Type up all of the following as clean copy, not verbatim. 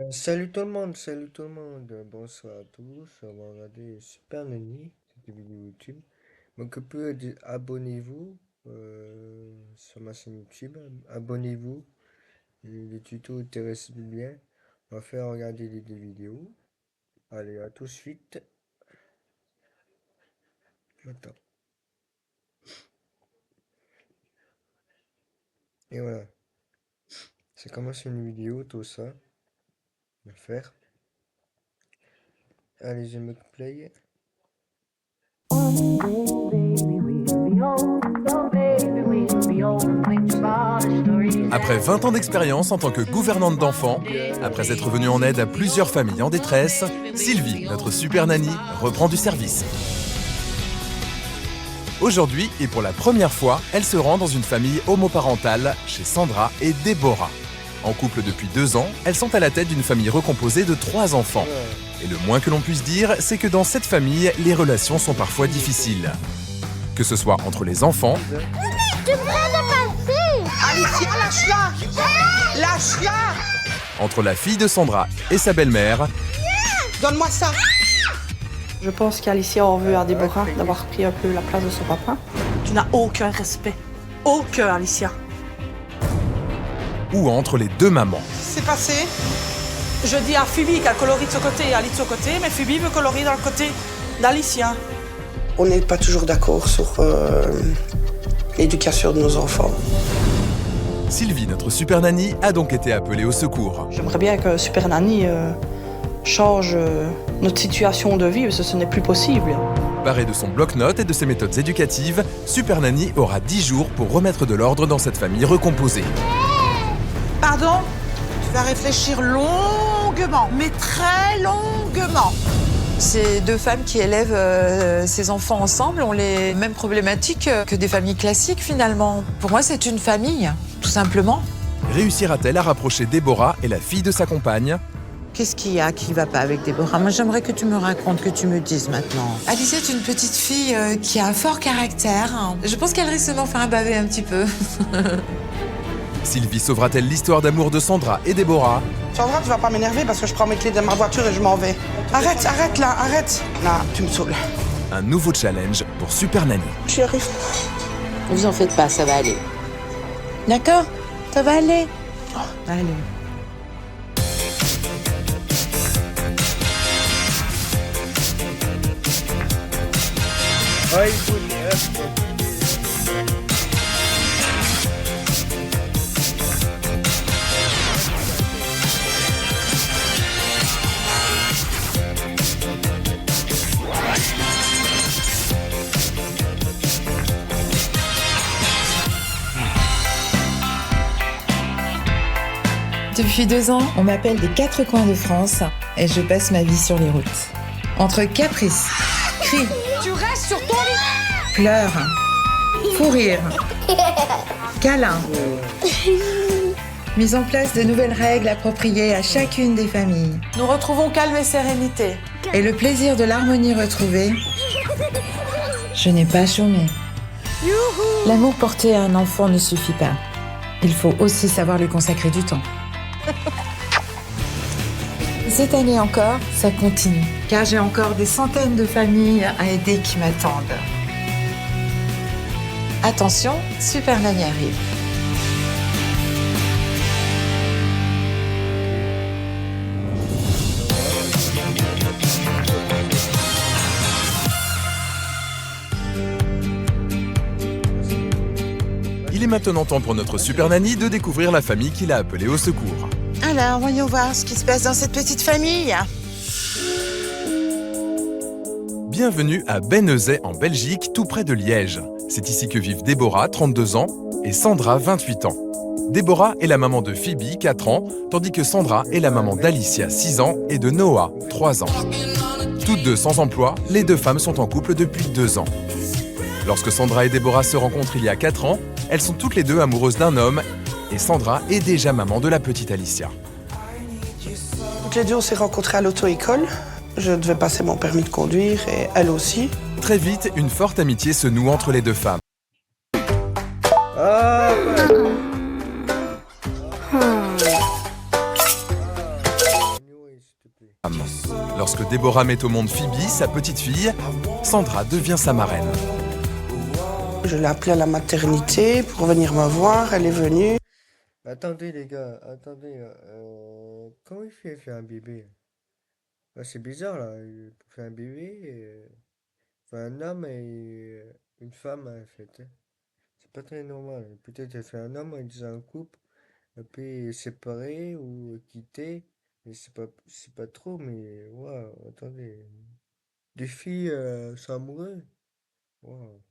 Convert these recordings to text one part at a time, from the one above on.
Salut tout le monde, bonsoir à tous. On va regarder Super Nani, cette vidéo YouTube. Donc, abonnez-vous sur ma chaîne YouTube. Abonnez-vous, les tutos intéressent bien. On va faire regarder des vidéos. Allez, à tout de suite. Attends. Et voilà, ça commence une vidéo, tout ça. On va faire. Allez, je me play. Après 20 ans d'expérience en tant que gouvernante d'enfants, après être venue en aide à plusieurs familles en détresse, Sylvie, notre super nanny, reprend du service. Aujourd'hui, et pour la première fois, elle se rend dans une famille homoparentale chez Sandra et Déborah. En couple depuis 2 ans, elles sont à la tête d'une famille recomposée de 3 enfants. Et le moins que l'on puisse dire, c'est que dans cette famille, les relations sont parfois difficiles. Que ce soit entre les enfants, Alicia, lâche-la! Lâche-la! entre la fille de Sandra et sa belle-mère, Donne-moi ça! Je pense qu'Alicia en veut à Déborah d'avoir pris un peu la place de son papa. Tu n'as aucun respect. Aucun, Alicia. ou entre les 2 mamans. C'est passé. Je dis à Phoebe qu'elle colorie de ce côté et Ali de ce côté, mais Phoebe veut colorier dans le côté d'Alicia. On n'est pas toujours d'accord sur l'éducation de nos enfants. Sylvie, notre super nanny, a donc été appelée au secours. J'aimerais bien que Super Nanny change notre situation de vie, parce que ce n'est plus possible. Parée de son bloc-notes et de ses méthodes éducatives, Super Nanny aura 10 jours pour remettre de l'ordre dans cette famille recomposée. Pardon? Tu vas réfléchir longuement, mais très longuement. Ces 2 femmes qui élèvent ces enfants ensemble ont les mêmes problématiques que des familles classiques finalement. Pour moi, c'est une famille, tout simplement. Réussira-t-elle à rapprocher Déborah et la fille de sa compagne? Qu'est-ce qu'il y a qui va pas avec Déborah? Moi, j'aimerais que tu me racontes, que tu me dises maintenant. Alice est une petite fille qui a un fort caractère. Je pense qu'elle risque de m'en faire baver un petit peu. Sylvie sauvera-t-elle l'histoire d'amour de Sandra et Déborah? Sandra, tu vas pas m'énerver parce que je prends mes clés de ma voiture et je m'en vais. Arrête, arrête là, arrête. Là, tu me saoules. Un nouveau challenge pour Super Nanny. J'y arrive. Ne vous en faites pas, ça va aller. D'accord? Ça va aller. Allez. Ah, il faut Depuis 2 ans, on m'appelle des 4 coins de France et je passe ma vie sur les routes. Entre caprices, cris, Tu restes sur ton lit! pleurs, fou rire, câlins, mise en place de nouvelles règles appropriées à chacune des familles Nous retrouvons calme et sérénité. et le plaisir de l'harmonie retrouvée, je n'ai pas chômé. L'amour porté à un enfant ne suffit pas. Il faut aussi savoir lui consacrer du temps. Cette année encore, ça continue, car j'ai encore des centaines de familles à aider qui m'attendent. Attention, Super Nanny arrive. Il est maintenant temps pour notre Super Nanny de découvrir la famille qui l'a appelée au secours. Alors, voyons voir ce qui se passe dans cette petite famille. Bienvenue à Bennezay en Belgique, tout près de Liège. C'est ici que vivent Déborah, 32 ans, et Sandra, 28 ans. Déborah est la maman de Phoebe, 4 ans, tandis que Sandra est la maman d'Alicia, 6 ans, et de Noah, 3 ans. Toutes 2 sans emploi, les 2 femmes sont en couple depuis 2 ans. Lorsque Sandra et Déborah se rencontrent il y a 4 ans, elles sont toutes les 2 amoureuses d'un homme, et Sandra est déjà maman de la petite Alicia. Toutes les 2, on s'est rencontrés à l'auto-école. Je devais passer mon permis de conduire et elle aussi. Très vite, une forte amitié se noue entre les 2 femmes. Ah, Lorsque Déborah met au monde Phoebe, sa petite fille, Sandra devient sa marraine. Je l'ai appelée à la maternité pour venir me voir, elle est venue. Attendez les gars, attendez. Comment il fait faire un bébé? C'est bizarre là, pour faire un bébé, enfin, un homme et une femme en fait, hein. C'est pas très normal. Peut-être elle fait un homme dans un couple, et puis séparé ou quitté. Mais c'est pas trop, mais waouh, attendez. Des filles sont amoureuses. Waouh.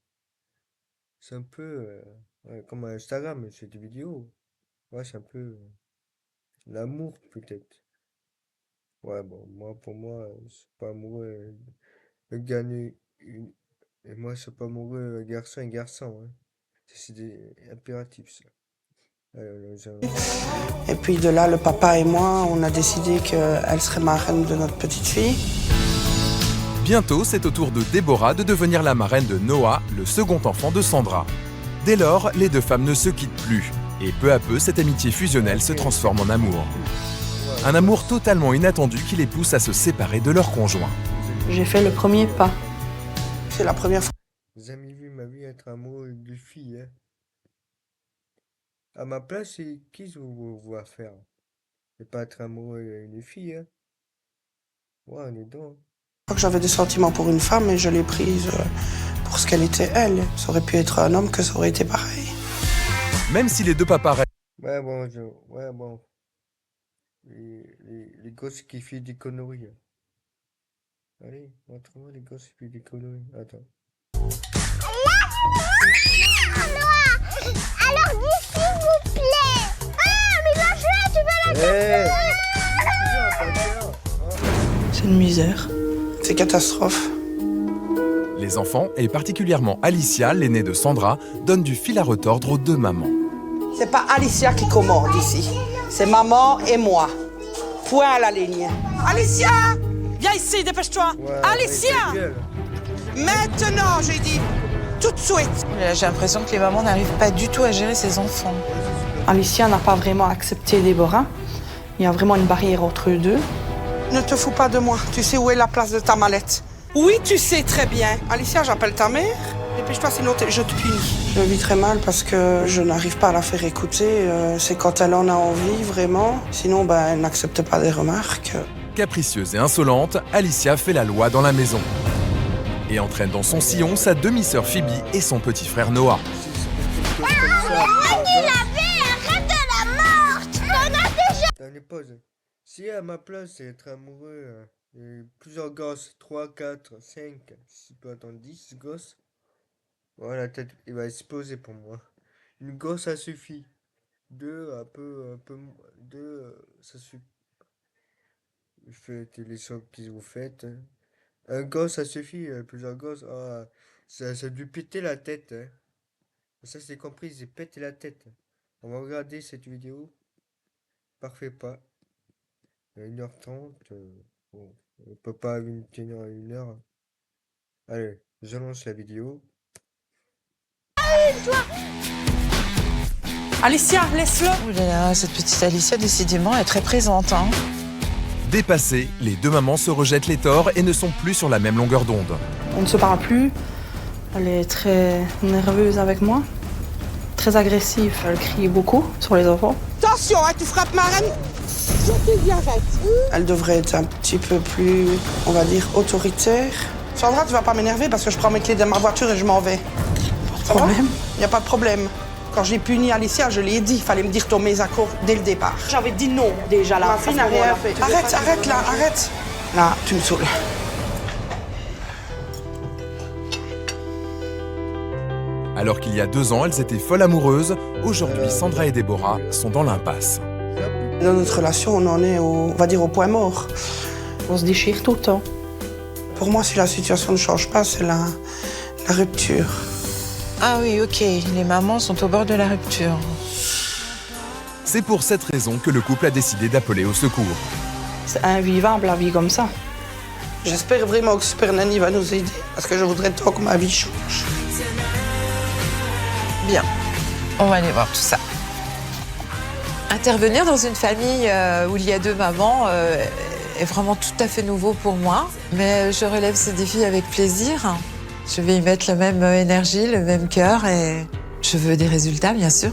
C'est un peu ouais, comme Instagram, c'est des vidéos. Ouais, c'est un peu l'amour peut-être. Ouais, bon, moi, pour moi, c'est pas amoureux gagner une. Et moi, c'est pas amoureux garçon et garçon, hein. C'est des impératifs, ça. Et puis de là, le papa et moi, on a décidé qu'elle serait marraine de notre petite fille. Bientôt, c'est au tour de Déborah de devenir la marraine de Noah, le second enfant de Sandra. Dès lors, les deux femmes ne se quittent plus. Et peu à peu, cette amitié fusionnelle se transforme en amour. Un amour totalement inattendu qui les pousse à se séparer de leur conjoint. J'ai fait le premier pas. C'est la première fois. Vous avez jamais vu ma vie être amoureux de filles, hein. À ma place, c'est qui vous voir faire? Et pas être amoureux d'une fille, hein. Ouais, on est dedans. Je crois que j'avais des sentiments pour une femme et je l'ai prise pour ce qu'elle était elle. Ça aurait pu être un homme que ça aurait été pareil. Même si les deux papas restent Ouais, bon, ouais, bon. Les gosses qui font des conneries, hein. Allez, montre-moi les gosses qui font des conneries. Attends. Alors dis s'il vous plaît. Ah, mais lâche-la, tu vas la C'est une misère. C'est catastrophe. Les enfants, et particulièrement Alicia, l'aînée de Sandra, donnent du fil à retordre aux deux mamans. C'est pas Alicia qui commande ici. C'est maman et moi. Point à la ligne. Alicia! Viens ici, dépêche-toi. Ouais, Alicia! ouais, ta gueule. Maintenant, j'ai dit. Tout de suite. J'ai l'impression que les mamans n'arrivent pas du tout à gérer ses enfants. Alicia n'a pas vraiment accepté Déborah. Il y a vraiment une barrière entre eux deux. Ne te fous pas de moi. Tu sais où est la place de ta mallette? Oui, tu sais très bien. Alicia, j'appelle ta mère. Dépêche-toi, sinon je te punis. Je le vis très mal parce que je n'arrive pas à la faire écouter. C'est quand elle en a envie, vraiment. Sinon, ben, elle n'accepte pas des remarques. Capricieuse et insolente, Alicia fait la loi dans la maison. Et entraîne dans son sillon sa demi-sœur Phoebe et son petit frère Noah. arrête de la morte. T'en as déjà. T'as une pause. Si à ma place, c'est être amoureux, plusieurs gosses, 3, 4, 5, si peut attendre 10 gosses, voilà, la tête, il va exploser pour moi. Une gosse, ça suffit. Deux, deux, ça suffit. Faites les choses que vous faites, hein. Un gosse, ça suffit, plusieurs gosses, ah, ça a dû péter la tête, hein. Ça, c'est compris, j'ai pété la tête. On va regarder cette vidéo. Parfait pas. 1h30, bon, on peut pas tenir à 1h. Allez, je lance la vidéo. Alicia, laisse-le. Oh là là, cette petite Alicia, décidément, est très présente, hein. Dépassées, les deux mamans se rejettent les torts et ne sont plus sur la même longueur d'onde. On ne se parle plus. Elle est très nerveuse avec moi. Très agressive. Elle crie beaucoup sur les enfants. Attention, hein, tu frappes ma reine. Je te dis arrête. Elle devrait être un petit peu plus, on va dire, autoritaire. Sandra, tu vas pas m'énerver parce que je prends mes clés de ma voiture et je m'en vais. Pas de problème. Il n'y a pas de problème. Quand j'ai puni Alicia, je lui ai dit, il fallait me dire ton mésaccord dès le départ. J'avais dit non déjà là. Ma fille n'a rien fait. Arrête là, arrête. Là, tu me saoules. Alors qu'il y a 2 ans, elles étaient folles amoureuses, aujourd'hui Sandra et Déborah sont dans l'impasse. Dans notre relation, on en est, on va dire, au point mort. On se déchire tout le temps. Pour moi, si la situation ne change pas, c'est la rupture. Ah oui, ok, les mamans sont au bord de la rupture. C'est pour cette raison que le couple a décidé d'appeler au secours. C'est invivable la vie comme ça. J'espère vraiment que Super Nanny va nous aider, parce que je voudrais tant que ma vie change. Bien, on va aller voir tout ça. Intervenir dans une famille où il y a 2 mamans, est vraiment tout à fait nouveau pour moi, mais je relève ce défi avec plaisir. Je vais y mettre la même énergie, le même cœur et je veux des résultats, bien sûr.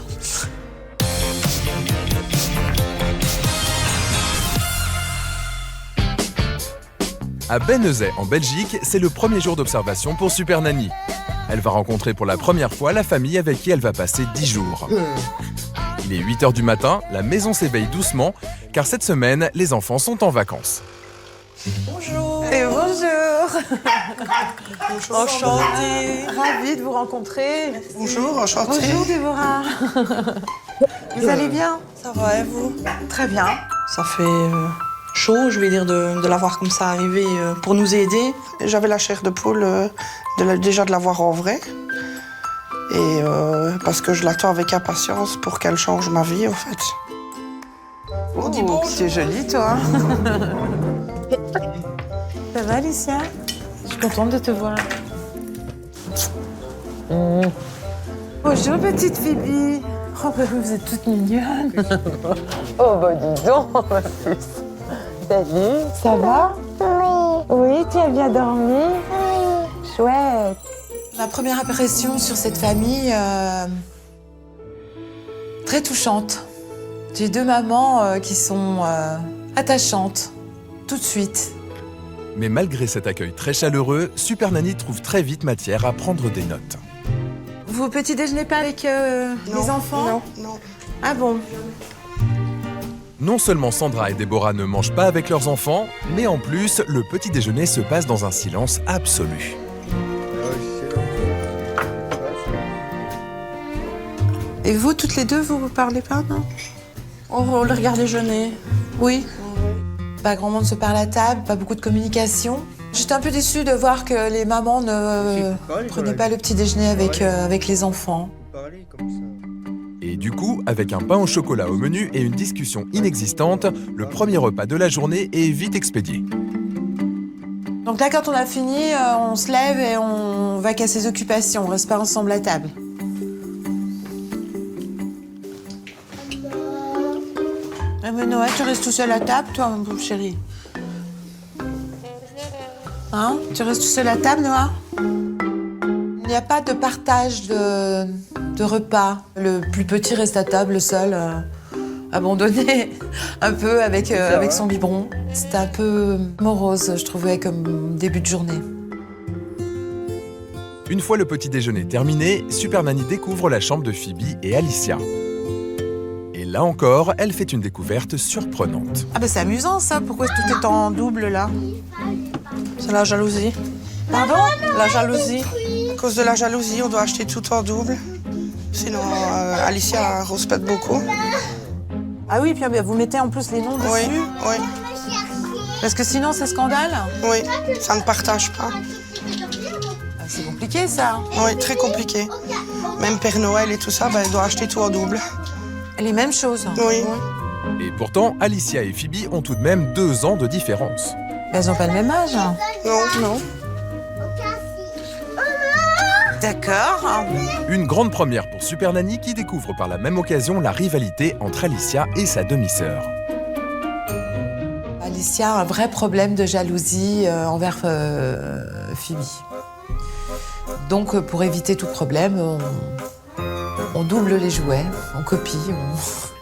À Bénezet, en Belgique, c'est le premier jour d'observation pour Super Nanny. Elle va rencontrer pour la première fois la famille avec qui elle va passer 10 jours. Il est 8 h du matin, la maison s'éveille doucement, car cette semaine, les enfants sont en vacances. Bonjour. Et bonjour. Enchantée. Ravie de vous rencontrer. Bonjour, enchantée. Bonjour Déborah. Vous allez bien? Ça va et vous? Très bien. Ça fait chaud, je vais dire, de la voir comme ça arriver pour nous aider. J'avais la chair de poule déjà de la voir en vrai. Et parce que je l'attends avec impatience pour qu'elle change ma vie, en fait. On dit bon. C'est joli, toi. Ça va, Alicia? Je suis contente de te voir. Bonjour, petite Phoebe. Oh, bah, vous êtes toute mignonne. Oh, bah, dis donc, ma puce. Salut, ça va? Oui. Oui, tu as bien dormi? Oui. Chouette. Ma première impression sur cette famille, très touchante. J'ai 2 mamans qui sont attachantes, tout de suite. Mais malgré cet accueil très chaleureux, Super Nanny trouve très vite matière à prendre des notes. Vous petit déjeunez pas avec les enfants? Non, non. Ah bon? Non seulement Sandra et Déborah ne mangent pas avec leurs enfants, mais en plus, le petit déjeuner se passe dans un silence absolu. Et vous, toutes les deux, vous parlez pas, non? On les regarde déjeuner. Oui. Pas grand monde se parle à table, pas beaucoup de communication. J'étais un peu déçue de voir que les mamans ne prenaient pas le petit déjeuner avec les enfants. Et du coup, avec un pain au chocolat au menu et une discussion inexistante, le premier repas de la journée est vite expédié. Donc là, quand on a fini, on se lève et on va qu'à ses occupations. On reste pas ensemble à table. Ah mais Noah, tu restes tout seul à table, toi, mon pauvre chéri? Hein? Tu restes tout seul à table, Noah? Il n'y a pas de partage de repas. Le plus petit reste à table seul, abandonné un peu avec son biberon. C'était un peu morose, je trouvais, comme début de journée. Une fois le petit déjeuner terminé, Super Nanny découvre la chambre de Phoebe et Alicia. Et là encore, elle fait une découverte surprenante. Ah ben c'est amusant ça, pourquoi tout est en double là? C'est la jalousie. Pardon? La jalousie. À cause de la jalousie, on doit acheter tout en double. Sinon, Alicia rouspète beaucoup. Ah oui, puis vous mettez en plus les noms dessus? Oui, oui, Parce que sinon c'est scandale? oui. Ça ne partage pas. Ah, c'est compliqué ça. Oui, très compliqué. Même Père Noël et tout ça, elle doit acheter tout en double. Les mêmes choses. Oui. Et pourtant, Alicia et Phoebe ont tout de même 2 ans de différence. Elles n'ont pas le même âge. Non, non. D'accord. Une grande première pour Super Nanny qui découvre par la même occasion la rivalité entre Alicia et sa demi-sœur. Alicia a un vrai problème de jalousie envers Phoebe. Donc pour éviter tout problème, on double les jouets, on copie.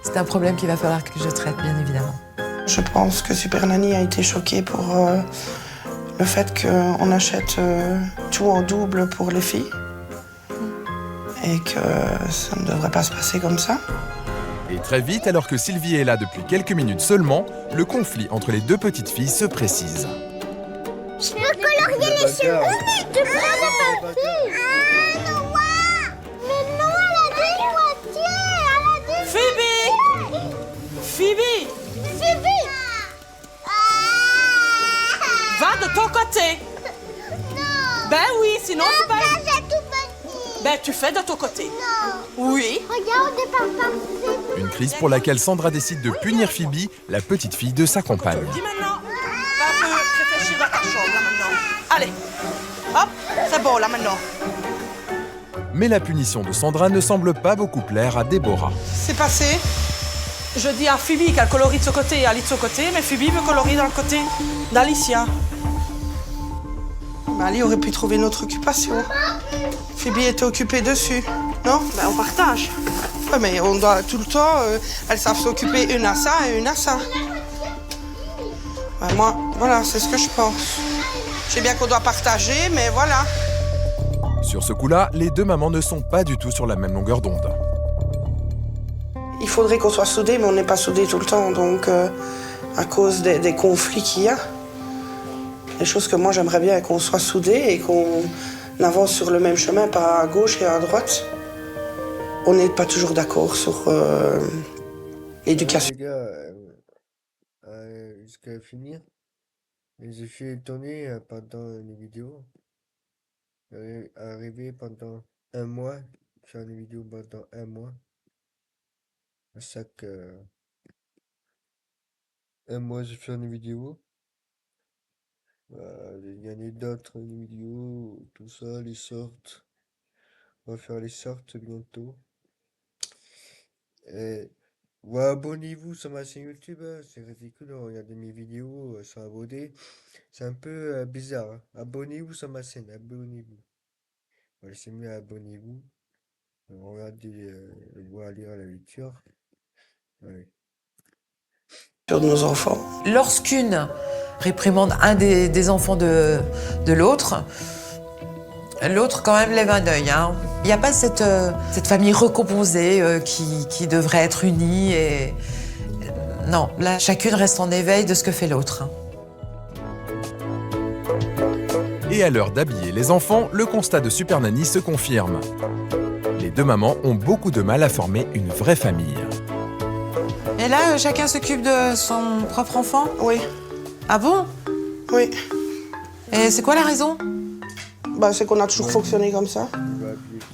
C'est un problème qu'il va falloir que je traite, bien évidemment. Je pense que Super Nanny a été choquée pour le fait qu'on achète tout en double pour les filles. Et que ça ne devrait pas se passer comme ça. Et très vite, alors que Sylvie est là depuis quelques minutes seulement, le conflit entre les 2 petites filles se précise. Je peux colorier les cheveux, mais tu prends le papier. Ah, Noah! Mais non, elle a deux moitiés. Elle a deux... Phoebe! Phoebe! Phoebe! Va de ton côté! Non! Ben oui, sinon c'est pas... Ça, c'est tout petit. Ben tu fais de ton côté. Non! Oui. Regarde, papa. Une crise pour laquelle Sandra décide de punir Phoebe, la petite fille de sa compagne. Dis maintenant. Va un peu réfléchir dans ta chambre là maintenant. Allez. Hop, c'est bon là maintenant. Mais la punition de Sandra ne semble pas beaucoup plaire à Déborah. C'est passé. Je dis à Phoebe qu'elle colorie de ce côté et Ali de ce côté, mais Phoebe veut colorier dans le côté d'Alicia. Mais Ali aurait pu trouver une autre occupation. Phoebe était occupée dessus, non? Ben, on partage. Ouais, mais on doit tout le temps... elles savent s'occuper une à ça et une à ça. Ouais, moi, voilà, c'est ce que je pense. Je sais bien qu'on doit partager, mais voilà. Sur ce coup-là, les deux mamans ne sont pas du tout sur la même longueur d'onde. Il faudrait qu'on soit soudés, mais on n'est pas soudés tout le temps. Donc, à cause des conflits qu'il y a, les choses que moi j'aimerais bien qu'on soit soudés et qu'on avance sur le même chemin, pas à gauche et à droite. On n'est pas toujours d'accord sur l'éducation. Les gars, jusqu'à finir, je suis étonné pendant les vidéos. Arrivé pendant un mois, faire une vidéo pendant un mois. À chaque un mois, je fais une vidéo. Il y en a d'autres vidéos, tout ça, les sortes. On va faire les sortes bientôt. Et ouais, abonnez-vous sur ma chaîne YouTube, hein, c'est ridicule, de regarder mes vidéos sans abonner. C'est un peu bizarre, hein. Abonnez-vous sur ma chaîne, abonnez-vous. Ouais, c'est mieux, abonnez-vous. Regardez, voir lire la lecture. Ouais. Sur nos enfants. Lorsqu'une réprimande un des enfants de l'autre, l'autre quand même lève un œil. Hein. Il n'y a pas cette famille recomposée qui devrait être unie. Et... Non, là, chacune reste en éveil de ce que fait l'autre. Hein. Et à l'heure d'habiller les enfants, le constat de Super Nanny se confirme. Les deux mamans ont beaucoup de mal à former une vraie famille. Et là, chacun s'occupe de son propre enfant? Oui. Ah bon? Oui. Et c'est quoi la raison? Bah, c'est qu'on a toujours fonctionné comme ça.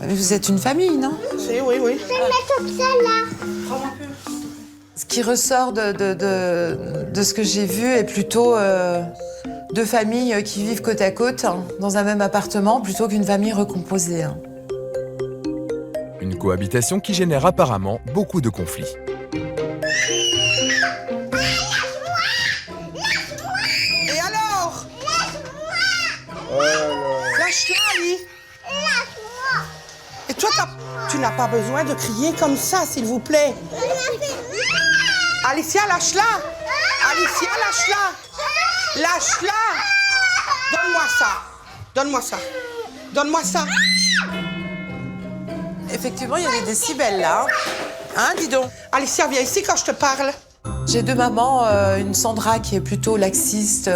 Mais vous êtes une famille, non? Si, oui, oui. Je vais mettre comme ça là. Ce qui ressort de ce que j'ai vu est plutôt deux familles qui vivent côte à côte hein, dans un même appartement plutôt qu'une famille recomposée. Hein. Une cohabitation qui génère apparemment beaucoup de conflits. Et alors? Oh là là. Lâche-la, Ali. Et toi, tu n'as pas besoin de crier comme ça, s'il vous plaît. Alicia, lâche-la. Alicia, lâche-la. Lâche-la. Donne-moi ça. Donne-moi ça. Donne-moi ça. Effectivement, il y a des décibels là. Hein, dis donc. Alicia, viens ici quand je te parle. J'ai deux mamans, une Sandra qui est plutôt laxiste,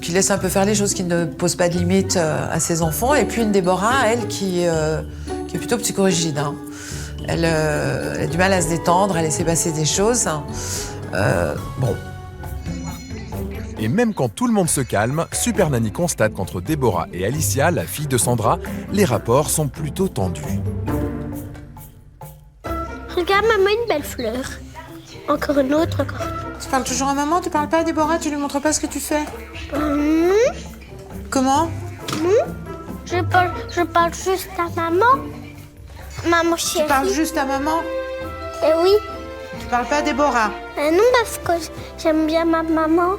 qui laisse un peu faire les choses, qui ne pose pas de limites à ses enfants, et puis une Déborah, elle, qui est plutôt psychorigide. Hein. Elle a du mal à se détendre, à laisser passer des choses. Bon. Et même quand tout le monde se calme, Super Nanny constate qu'entre Déborah et Alicia, la fille de Sandra, les rapports sont plutôt tendus. Regarde, maman, une belle fleur. Encore une autre, encore. Tu parles toujours à maman, tu parles pas à Déborah, tu lui montres pas ce que tu fais. Comment? Je parle juste à maman. Maman chérie. Tu parles juste à maman? Eh oui. Tu parles pas à Déborah? Non, parce que j'aime bien ma maman.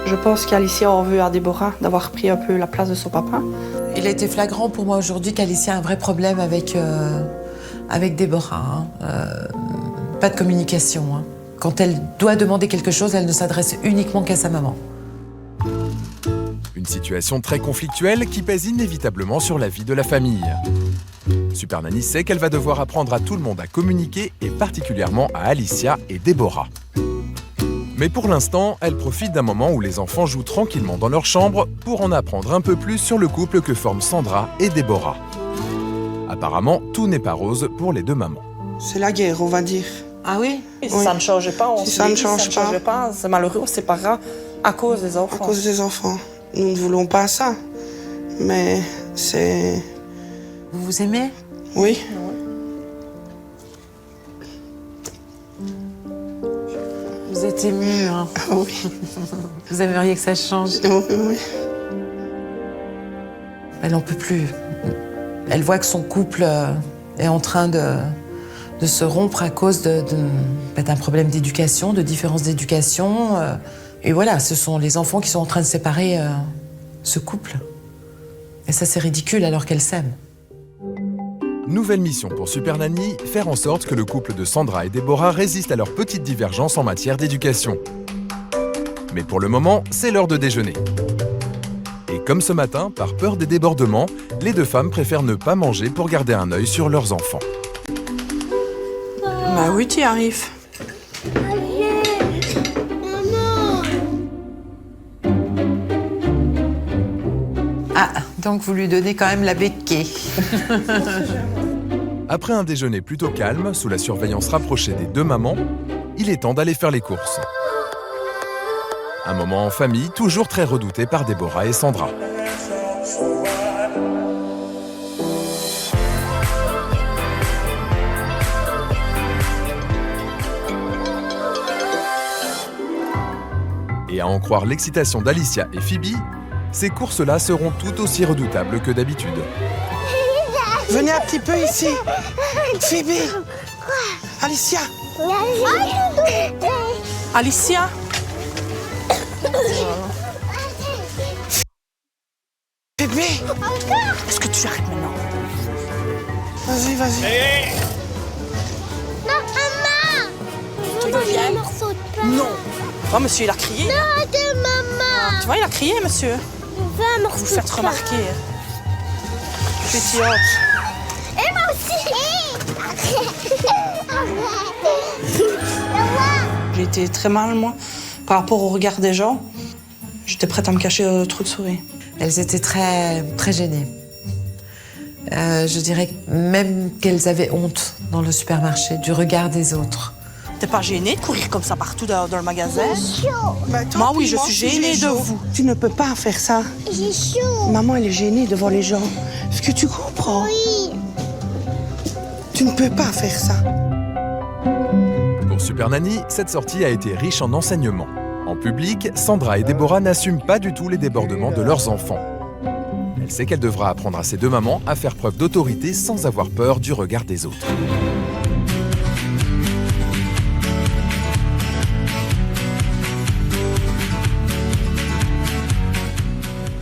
Je pense qu'Alicia en veut à Déborah d'avoir pris un peu la place de son papa. Il a été flagrant pour moi aujourd'hui qu'Alicia a un vrai problème avec Déborah. Hein. Pas de communication. Hein. Quand elle doit demander quelque chose, elle ne s'adresse uniquement qu'à sa maman. Une situation très conflictuelle qui pèse inévitablement sur la vie de la famille. Super Nanny sait qu'elle va devoir apprendre à tout le monde à communiquer et particulièrement à Alicia et Déborah. Mais pour l'instant, elle profite d'un moment où les enfants jouent tranquillement dans leur chambre pour en apprendre un peu plus sur le couple que forment Sandra et Déborah. Apparemment, tout n'est pas rose pour les deux mamans. C'est la guerre, on va dire. Ah oui? Et si ça ne change pas, on Si se ça ne dit, change pas. c'est malheureux, c'est pas grave, à cause des enfants. À cause des enfants. Nous ne voulons pas ça. Mais c'est... Vous vous aimez? Oui. Vous êtes ému, hein? Oui. Vous aimeriez que ça change? Oui, oui. Elle n'en peut plus. Elle voit que son couple est en train de se rompre à cause d'un problème d'éducation, de différence d'éducation. Et voilà, ce sont les enfants qui sont en train de séparer ce couple. Et ça, c'est ridicule alors qu'elles s'aiment. Nouvelle mission pour Super Nanny, faire en sorte que le couple de Sandra et Déborah résiste à leurs petites divergences en matière d'éducation. Mais pour le moment, c'est l'heure de déjeuner. Et comme ce matin, par peur des débordements, les deux femmes préfèrent ne pas manger pour garder un œil sur leurs enfants. Bah oui, tu y arrives. Ah, donc vous lui donnez quand même la béquée. Après un déjeuner plutôt calme, sous la surveillance rapprochée des deux mamans, il est temps d'aller faire les courses. Un moment en famille, toujours très redouté par Déborah et Sandra. Et à en croire l'excitation d'Alicia et Phoebe, ces courses-là seront tout aussi redoutables que d'habitude. Venez un petit peu ici. Phoebe. Alicia. Alicia? Phoebe. Est-ce que tu arrêtes maintenant? Vas-y, vas-y. Non, maman. Tu veux bien? Morceau de pain. Non. Oh, monsieur, il a crié. Non, de maman. Tu vois, il a crié, monsieur. Je veux un morceau Vous de faites pain. remarquer. Petite honte. Et moi aussi. J'ai été très mal, moi, par rapport au regard des gens. J'étais prête à me cacher le trou de souris. Elles étaient très, très gênées. Je dirais même qu'elles avaient honte dans le supermarché du regard des autres. T'es pas gênée de courir comme ça partout dans le magasin? Bah, toi, Moi, oui, je moi suis aussi, gênée j'ai de chaud. vous. Tu ne peux pas faire ça. J'ai chaud. Maman, elle est gênée devant les gens. Est-ce que tu comprends? Oui. Tu ne peux pas faire ça. Pour Super Nanny, cette sortie a été riche en enseignements. En public, Sandra et Déborah n'assument pas du tout les débordements de leurs enfants. Elle sait qu'elle devra apprendre à ses deux mamans à faire preuve d'autorité sans avoir peur du regard des autres.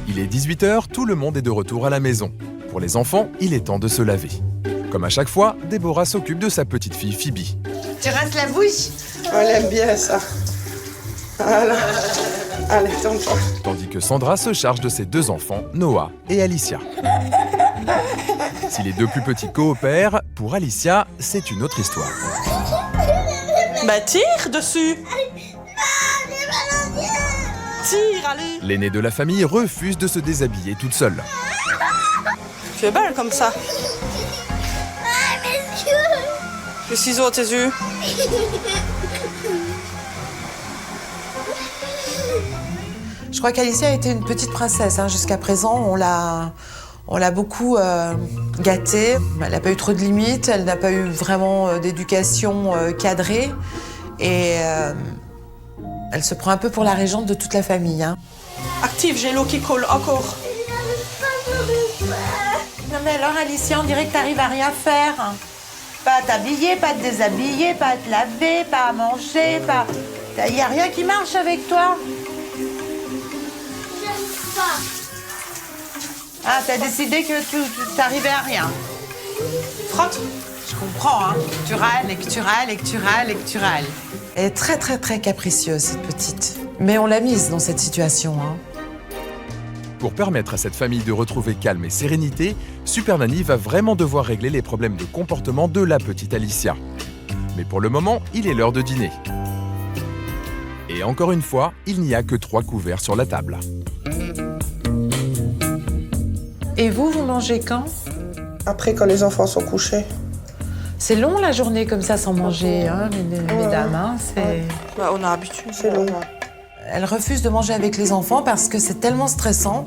Il est 18h, tout le monde est de retour à la maison. Pour les enfants, il est temps de se laver. Comme à chaque fois, Déborah s'occupe de sa petite fille Phoebe. Tu rinces la bouche? Elle aime bien ça. Voilà. Allez, tombe-toi. Tandis que Sandra se charge de ses deux enfants, Noah et Alicia. Si les deux plus petits coopèrent, pour Alicia, c'est une autre histoire. Bah, tire dessus. Tire, allez. L'aînée de la famille refuse de se déshabiller toute seule. Tu es belle comme ça. Les ciseaux à tes yeux. Je crois qu'Alicia a été une petite princesse. Jusqu'à présent, on l'a beaucoup gâtée. Elle n'a pas eu trop de limites. Elle n'a pas eu vraiment d'éducation cadrée. Et elle se prend un peu pour la régente de toute la famille. Active, j'ai l'eau qui colle encore. Non mais alors Alicia, on dirait que t'arrives à rien faire. Pas à t'habiller, pas à te déshabiller, pas à te laver, pas à manger, pas... Il n'y a rien qui marche avec toi. Ah, t'as décidé que tu t'arrivais à rien. Frotte. Je comprends, Tu râles et que tu râles et que tu râles et que tu râles. Elle est très très très capricieuse, cette petite. Mais on l'a mise dans cette situation, Pour permettre à cette famille de retrouver calme et sérénité, Super Nanny va vraiment devoir régler les problèmes de comportement de la petite Alicia. Mais pour le moment, il est l'heure de dîner. Et encore une fois, il n'y a que 3 couverts sur la table. Et vous mangez quand? Après, quand les enfants sont couchés. C'est long la journée comme ça sans manger, mesdames. C'est... Bah, on a l'habitude. C'est long. Elle refuse de manger avec les enfants parce que c'est tellement stressant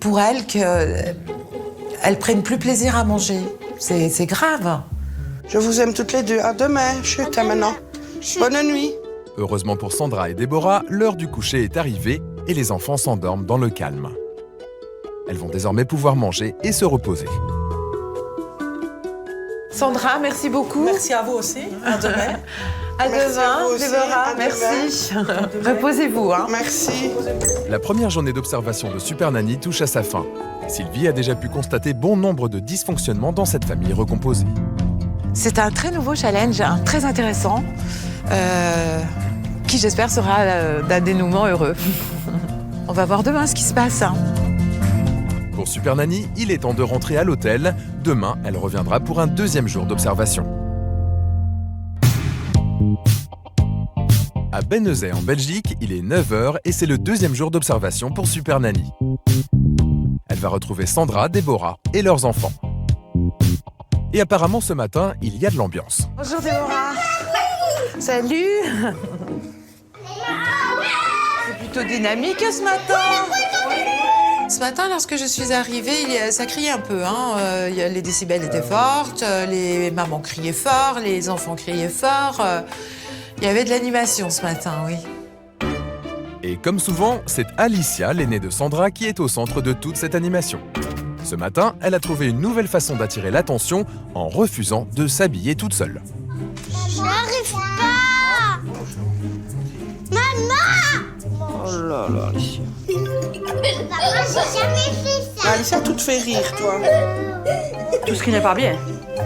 pour elle qu'elle prenne plus plaisir à manger. C'est grave. Je vous aime toutes les deux. À demain. Chut, à maintenant. Bonne nuit. Heureusement pour Sandra et Déborah, l'heure du coucher est arrivée et les enfants s'endorment dans le calme. Elles vont désormais pouvoir manger et se reposer. Sandra, merci beaucoup. Merci à vous aussi. À demain. À Merci demain, à vous aussi. Déborah. À Merci. Reposez-vous. Hein. Merci. La première journée d'observation de Super Nanny touche à sa fin. Sylvie a déjà pu constater bon nombre de dysfonctionnements dans cette famille recomposée. C'est un très nouveau challenge, très intéressant, qui j'espère sera d'un dénouement heureux. On va voir demain ce qui se passe. Hein. Pour Super Nanny, il est temps de rentrer à l'hôtel. Demain, elle reviendra pour un deuxième jour d'observation. À Bennezet, en Belgique, il est 9h et c'est le deuxième jour d'observation pour Super Nanny. Elle va retrouver Sandra, Déborah et leurs enfants. Et apparemment, ce matin, il y a de l'ambiance. Bonjour Déborah. Salut. C'est plutôt dynamique ce matin. Ce matin, lorsque je suis arrivée, ça criait un peu. Hein. Les décibels étaient fortes, les mamans criaient fort, les enfants criaient fort. Il y avait de l'animation ce matin, oui. Et comme souvent, c'est Alicia, l'aînée de Sandra, qui est au centre de toute cette animation. Ce matin, elle a trouvé une nouvelle façon d'attirer l'attention en refusant de s'habiller toute seule. J'arrive pas. Maman. Oh là là, Alicia. Maman, j'ai jamais fait ça. Alicia, tout te fait rire, toi. Tout ce qui n'est pas bien.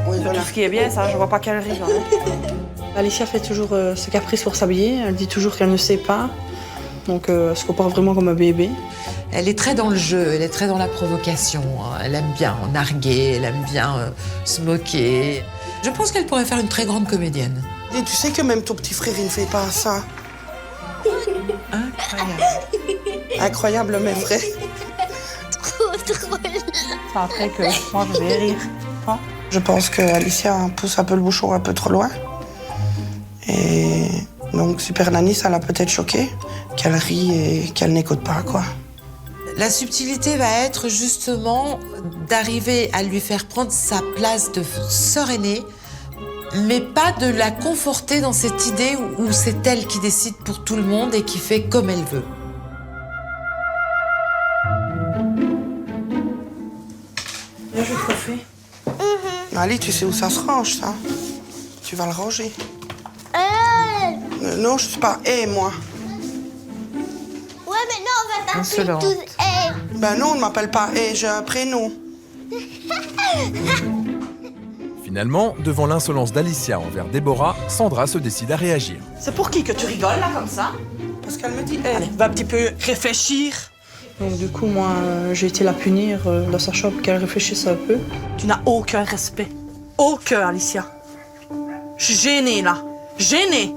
Oui, voilà. Tout ce qui est bien, ça, je vois pas qu'elle rit. Alicia fait toujours ce caprice pour s'habiller. Elle dit toujours qu'elle ne sait pas. Donc, elle se comporte vraiment comme un bébé. Elle est très dans le jeu, elle est très dans la provocation. Elle aime bien narguer, elle aime bien se moquer. Je pense qu'elle pourrait faire une très grande comédienne. Et tu sais que même ton petit frère, il ne fait pas ça. Incroyable. Incroyable, mais vrai. Trop drôle. C'est après que moi, je vais rire. Hein? Je pense qu'Alicia pousse un peu le bouchon un peu trop loin. Et donc, Super Nanny, ça l'a peut-être choquée, qu'elle rit et qu'elle n'écoute pas, quoi. La subtilité va être justement d'arriver à lui faire prendre sa place de sœur aînée, mais pas de la conforter dans cette idée où c'est elle qui décide pour tout le monde et qui fait comme elle veut. Là, je vais chauffer. Ali, tu sais où ça se range, ça? Tu vas le ranger. Non, je sais pas. Moi. Ouais, mais non, on va Insolente. t'appeler tous. Ben non, on ne m'appelle pas j'ai un prénom. Finalement, devant l'insolence d'Alicia envers Déborah, Sandra se décide à réagir. C'est pour qui que tu rigoles là comme ça? Parce qu'elle me dit Allez, va un petit peu réfléchir. Donc, du coup, moi, j'ai été la punir dans sa chambre pour qu'elle réfléchisse un peu. Tu n'as aucun respect. Aucun, Alicia. Je suis gênée là. Gênée.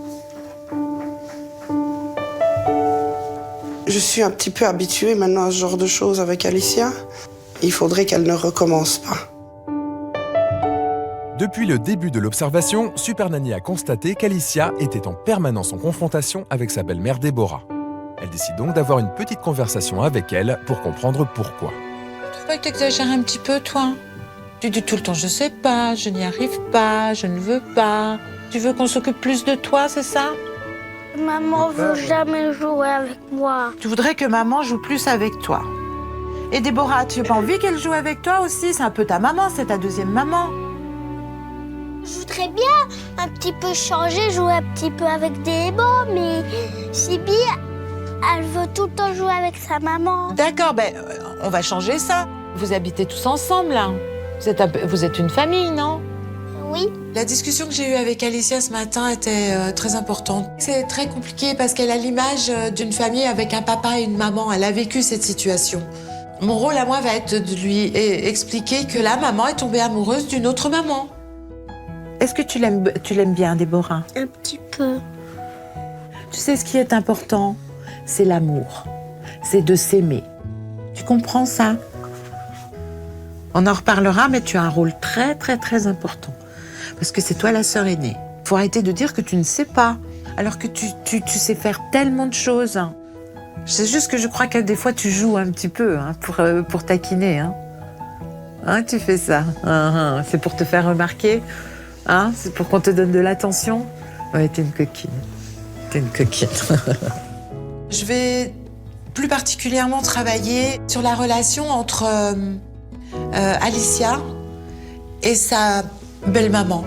Je suis un petit peu habituée maintenant à ce genre de choses avec Alicia. Il faudrait qu'elle ne recommence pas. Depuis le début de l'observation, Super Nanny a constaté qu'Alicia était en permanence en confrontation avec sa belle-mère Déborah. Elle décide donc d'avoir une petite conversation avec elle pour comprendre pourquoi. Tu crois que t'exagères un petit peu, toi? Tu dis tout le temps, je sais pas, je n'y arrive pas, je ne veux pas. Tu veux qu'on s'occupe plus de toi, c'est ça? Maman veut jamais jouer avec moi. Tu voudrais que maman joue plus avec toi. Et Déborah, tu n'as pas envie qu'elle joue avec toi aussi? C'est un peu ta maman, c'est ta deuxième maman. Je voudrais bien un petit peu changer, jouer un petit peu avec des mots, mais Sibi, elle veut tout le temps jouer avec sa maman. D'accord, on va changer ça. Vous habitez tous ensemble, là. Vous êtes une famille, non? Oui. La discussion que j'ai eue avec Alicia ce matin était très importante. C'est très compliqué parce qu'elle a l'image d'une famille avec un papa et une maman. Elle a vécu cette situation. Mon rôle à moi va être de lui expliquer que la maman est tombée amoureuse d'une autre maman. Est-ce que tu l'aimes bien, Déborah? Un petit peu. Tu sais, ce qui est important, c'est l'amour. C'est de s'aimer. Tu comprends ça? On en reparlera, mais tu as un rôle très, très, très important. Parce que c'est toi la sœur aînée. Faut arrêter de dire que tu ne sais pas, alors que tu sais faire tellement de choses. C'est juste que je crois que des fois, tu joues un petit peu pour taquiner. Tu fais ça. C'est pour te faire remarquer. C'est pour qu'on te donne de l'attention. Ouais, t'es une coquine. T'es une coquine. Je vais plus particulièrement travailler sur la relation entre Alicia et sa belle maman.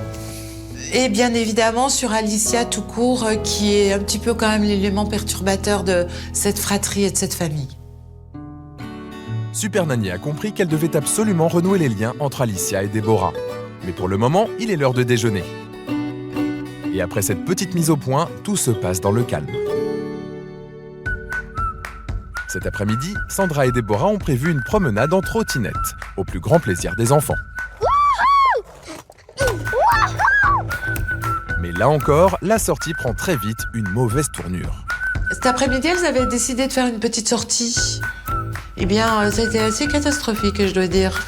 Et bien évidemment sur Alicia tout court, qui est un petit peu quand même l'élément perturbateur de cette fratrie et de cette famille. Super Nanny a compris qu'elle devait absolument renouer les liens entre Alicia et Déborah. Mais pour le moment, il est l'heure de déjeuner. Et après cette petite mise au point, tout se passe dans le calme. Cet après-midi, Sandra et Déborah ont prévu une promenade en trottinette, au plus grand plaisir des enfants. Mais là encore, la sortie prend très vite une mauvaise tournure. Cet après-midi, elles avaient décidé de faire une petite sortie. Eh bien, ça a été assez catastrophique, je dois dire.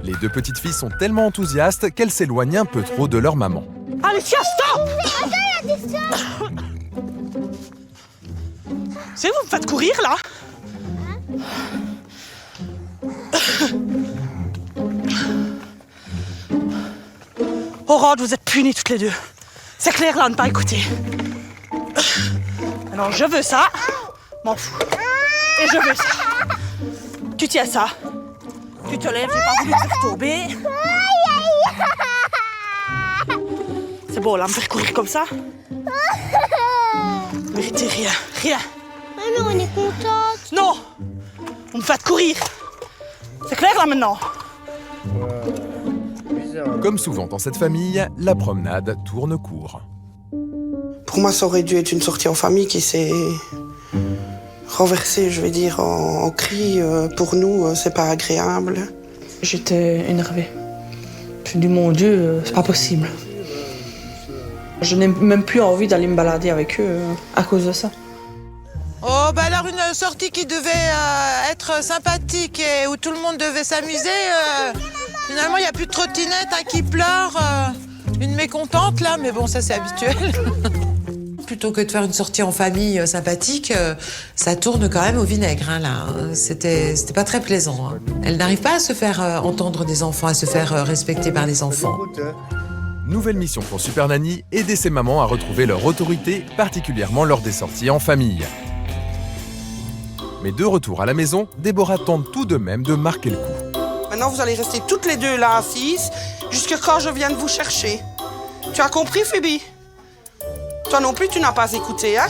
Les deux petites filles sont tellement enthousiastes qu'elles s'éloignent un peu trop de leur maman. Alicia, stop! C'est vous me faites courir là? Aurore, vous êtes punis toutes les deux. C'est clair là, ne pas écouter. Alors je veux ça, m'en fous. Et je veux ça. Tu tiens ça. Tu te lèves, j'ai pas voulu te faire tomber. C'est beau là, me faire courir comme ça. Méritez rien, rien. Mais on est contente. Non! On me fait courir. C'est clair là maintenant? Bizarre. Comme souvent dans cette famille, la promenade tourne court. Pour moi, ça aurait dû être une sortie en famille qui s'est renversée, je vais dire, en cris. Pour nous, c'est pas agréable. J'étais énervée. Je me suis dit, mon Dieu, c'est pas possible. Je n'ai même plus envie d'aller me balader avec eux à cause de ça. Oh, bah alors une sortie qui devait être sympathique et où tout le monde devait s'amuser. Finalement, il n'y a plus de trottinette, un qui pleure, une mécontente là, mais bon, ça c'est habituel. Plutôt que de faire une sortie en famille sympathique, ça tourne quand même au vinaigre, hein, là. C'était pas très plaisant. Hein. Elle n'arrive pas à se faire entendre des enfants, à se faire respecter par les enfants. Nouvelle mission pour Super Nanny, aider ses mamans à retrouver leur autorité, particulièrement lors des sorties en famille. Mais de retour à la maison, Déborah tente tout de même de marquer le coup. Maintenant, vous allez rester toutes les deux là assises jusqu'à quand je vienne vous chercher. Tu as compris, Phoebe? Toi non plus, tu n'as pas écouté, hein?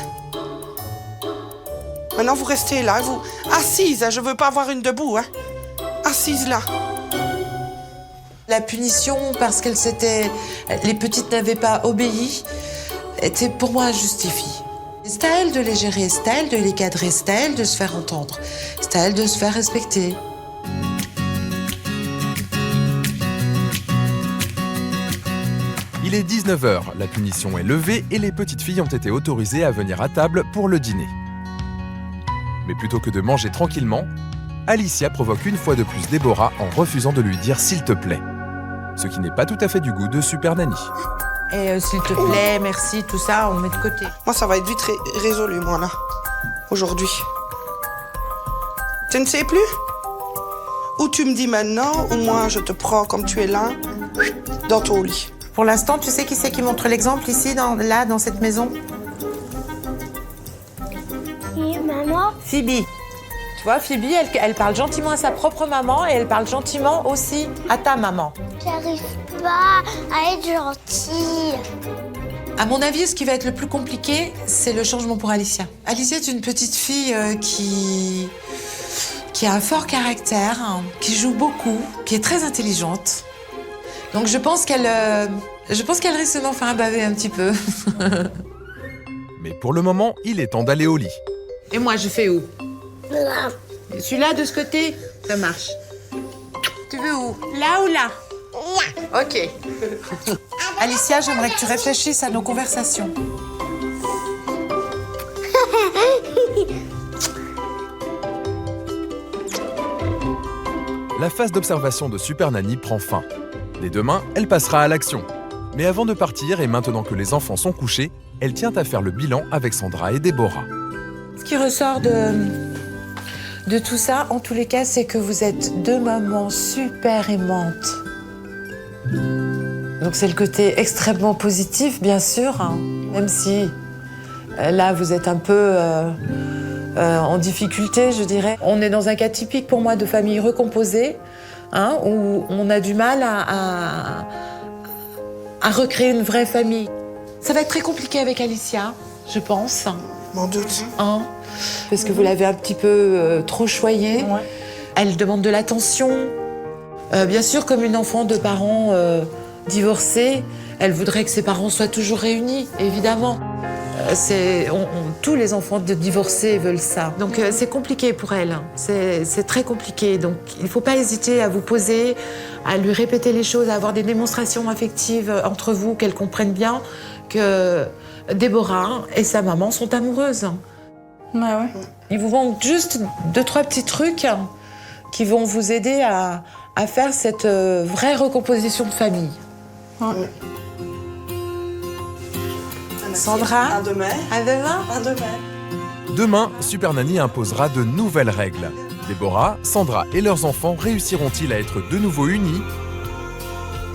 Maintenant, vous restez là, vous assises, hein, je veux pas avoir une debout, hein? Assise là. La punition, parce qu'elles s'étaient... Les petites n'avaient pas obéi, était pour moi injustifiée. C'est à elles de les gérer, c'est à elles de les cadrer, c'est à elles de se faire entendre, c'est à elles de se faire respecter. Il est 19h, la punition est levée et les petites filles ont été autorisées à venir à table pour le dîner. Mais plutôt que de manger tranquillement, Alicia provoque une fois de plus Déborah en refusant de lui dire « s'il te plaît ». Ce qui n'est pas tout à fait du goût de Super Nanny. Et s'il te plaît, merci, tout ça, on met de côté. Moi, ça va être vite résolu, moi, là, aujourd'hui. Tu ne sais plus? Ou tu me dis maintenant, ou moi, je te prends comme tu es là, dans ton lit. Pour l'instant, tu sais qui c'est qui montre l'exemple ici, dans cette maison? Et maman? Phoebe. Tu vois, Phoebe, elle parle gentiment à sa propre maman et elle parle gentiment aussi à ta maman. J'arrive pas à être gentille. À mon avis, ce qui va être le plus compliqué, c'est le changement pour Alicia. Alicia est une petite fille qui a un fort caractère, hein, qui joue beaucoup, qui est très intelligente. Donc je pense qu'elle risque d'en faire baver un petit peu. Mais pour le moment, il est temps d'aller au lit. Et moi, je fais où? Celui-là, de ce côté, ça marche. Tu veux où? Là ou là? Ok. Alicia, j'aimerais que tu réfléchisses à nos conversations. La phase d'observation de Super Nanny prend fin. Dès demain, elle passera à l'action. Mais avant de partir et maintenant que les enfants sont couchés, elle tient à faire le bilan avec Sandra et Déborah. Ce qui ressort de tout ça, en tous les cas, c'est que vous êtes deux mamans super aimantes. Donc c'est le côté extrêmement positif, bien sûr, hein, même si là, vous êtes un peu en difficulté, je dirais. On est dans un cas typique pour moi de famille recomposée, hein, où on a du mal à recréer une vraie famille. Ça va être très compliqué avec Alicia, je pense. M'en doute. Hein, parce que vous l'avez un petit peu trop choyée. Ouais. Elle demande de l'attention. Bien sûr, comme une enfant de parents divorcés, elle voudrait que ses parents soient toujours réunis, évidemment. Tous les enfants de divorcés veulent ça. Donc c'est compliqué pour elle. C'est très compliqué. Donc il ne faut pas hésiter à vous poser, à lui répéter les choses, à avoir des démonstrations affectives entre vous, qu'elle comprenne bien que Déborah et sa maman sont amoureuses. Ouais. Il vous manque juste 2-3 petits trucs qui vont vous aider à faire cette vraie recomposition de famille. Ouais. Sandra, À demain. à demain. À demain. Demain, Super Nanny imposera de nouvelles règles. Déborah, Sandra et leurs enfants réussiront-ils à être de nouveau unis?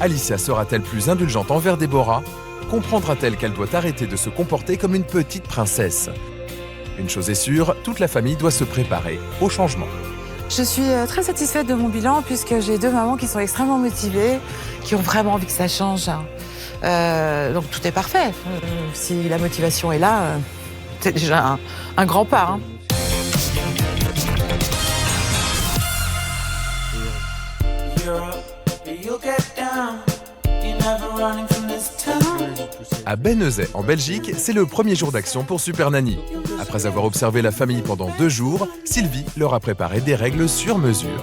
Alicia sera-t-elle plus indulgente envers Déborah? Comprendra-t-elle qu'elle doit arrêter de se comporter comme une petite princesse? Une chose est sûre, toute la famille doit se préparer au changement. Je suis très satisfaite de mon bilan puisque j'ai 2 mamans qui sont extrêmement motivées, qui ont vraiment envie que ça change. Donc tout est parfait. Si la motivation est là, c'est déjà un grand pas. Hein. À Bénezet, en Belgique, c'est le premier jour d'action pour Super Nanny. Après avoir observé la famille pendant 2 jours, Sylvie leur a préparé des règles sur mesure.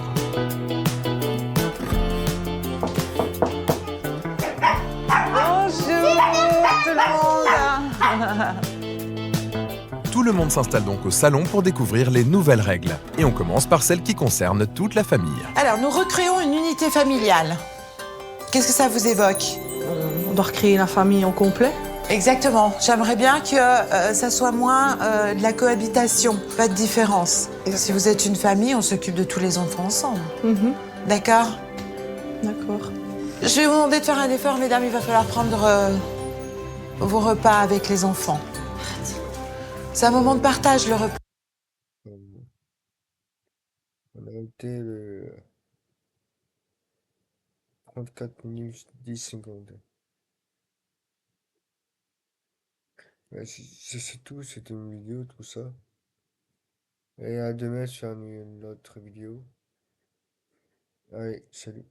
Tout le monde s'installe donc au salon pour découvrir les nouvelles règles. Et on commence par celles qui concernent toute la famille. Alors, nous recréons une unité familiale. Qu'est-ce que ça vous évoque? On doit recréer la famille en complet. Exactement. J'aimerais bien que ça soit moins de la cohabitation, pas de différence. Si vous êtes une famille, on s'occupe de tous les enfants ensemble. D'accord? D'accord. Je vais vous demander de faire un effort, mesdames. Il va falloir prendre vos repas avec les enfants. C'est un moment de partage, le repas. On a été le 34 minutes 10 secondes. Ouais, c'est tout, c'était une vidéo, tout ça. Et à demain sur une autre vidéo. Allez, salut.